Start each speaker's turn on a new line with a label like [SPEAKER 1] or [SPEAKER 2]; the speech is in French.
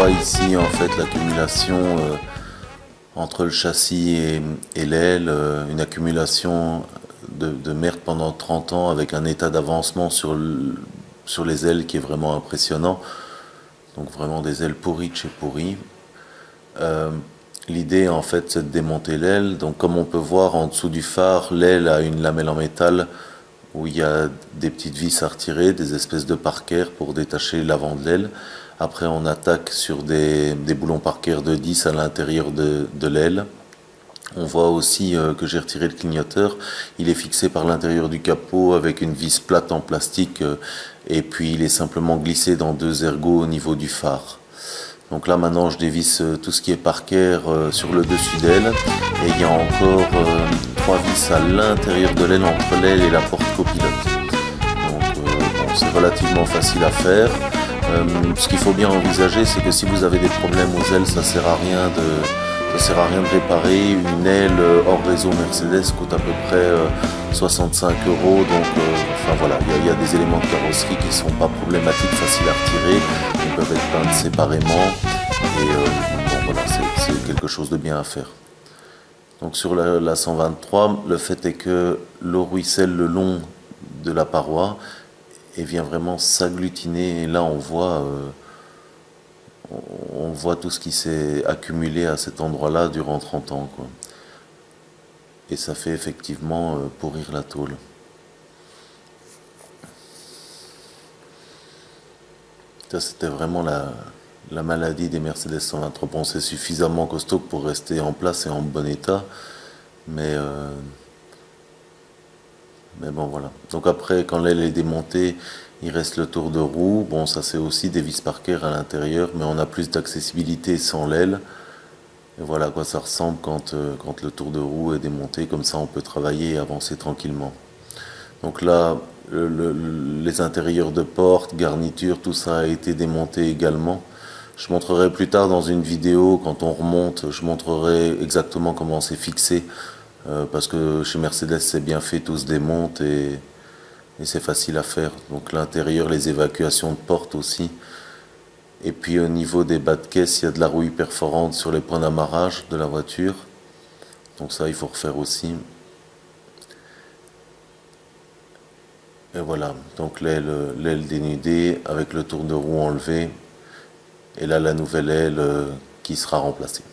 [SPEAKER 1] voit ici en fait l'accumulation entre le châssis et l'aile, une accumulation de merde pendant 30 ans avec un état d'avancement sur les ailes qui est vraiment impressionnant. Donc vraiment des ailes pourries de chez pourries. L'idée en fait c'est de démonter l'aile. Donc comme on peut voir en dessous du phare, l'aile a une lamelle en métal où il y a des petites vis à retirer, des espèces de parker pour détacher l'avant de l'aile. Après on attaque sur des boulons parker de 10 à l'intérieur de l'aile. On voit aussi que j'ai retiré le clignoteur. Il est fixé par l'intérieur du capot avec une vis plate en plastique et puis il est simplement glissé dans 2 ergots au niveau du phare. Donc là maintenant je dévisse tout ce qui est parker sur le dessus d'aile et il y a encore 3 vis à l'intérieur de l'aile entre l'aile et la porte copilote. Donc bon, c'est relativement facile à faire. Ce qu'il faut bien envisager, c'est que si vous avez des problèmes aux ailes, ça sert à rien de réparer. Une aile hors réseau Mercedes coûte à peu près 65 €. Donc enfin voilà, il y a des éléments de carrosserie qui ne sont pas problématiques, faciles à retirer. Ils peuvent être peints séparément. Et bon voilà, c'est quelque chose de bien à faire. Donc sur la 123, le fait est que l'eau ruisselle le long de la paroi et vient vraiment s'agglutiner. Et là on voit tout ce qui s'est accumulé à cet endroit-là durant 30 ans, quoi. Et ça fait effectivement pourrir la tôle. Ça, c'était vraiment la maladie des Mercedes 123. Bon, c'est suffisamment costaud pour rester en place et en bon état, mais bon, voilà. Donc après, quand l'aile est démontée, il reste le tour de roue. Bon, ça c'est aussi des vis parker à l'intérieur, mais on a plus d'accessibilité sans l'aile. Et voilà à quoi ça ressemble quand le tour de roue est démonté. Comme ça, on peut travailler et avancer tranquillement. Donc là, les intérieurs de portes, garnitures, tout ça a été démonté également. Je montrerai plus tard dans une vidéo, quand on remonte, je montrerai exactement comment c'est fixé. Parce que chez Mercedes, c'est bien fait, tout se démonte et c'est facile à faire. Donc l'intérieur, les évacuations de portes aussi. Et puis au niveau des bas de caisse, il y a de la rouille perforante sur les points d'amarrage de la voiture. Donc ça, il faut refaire aussi. Et voilà, donc l'aile dénudée avec le tour de roue enlevé. Et là, la nouvelle aile qui sera remplacée.